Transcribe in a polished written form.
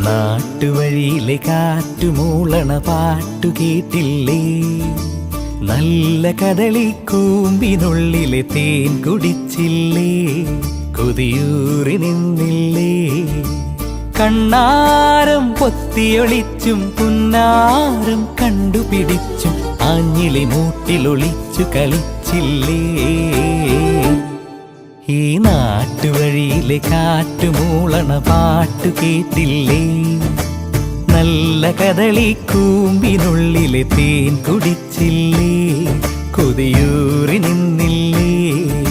നാട്ടുവഴിയിലെ കാറ്റുമൂളണ പാട്ടു കേട്ടില്ലേ? നല്ല കദളിക്കൂമ്പിനുള്ളിലെ തേൻ കുടിച്ചില്ലേ? കൊതിയൂറി നിന്നില്ലേ? കണ്ണാരം പൊത്തിയൊളിച്ചും പുന്നാരം കണ്ടുപിടിച്ചും ആഞ്ഞിലി മൂട്ടിലൊളിച്ചു കളിച്ചില്ലേ? ഈ നാട്ടുവഴിയിലെ കാറ്റുമൂളണ പാട്ടു കേട്ടില്ലേ? നല്ല കദളിക്കൂമ്പിനുള്ളിലെ തേൻ കുടിച്ചില്ലേ? കൊതിയൂറി നിന്നില്ലേ?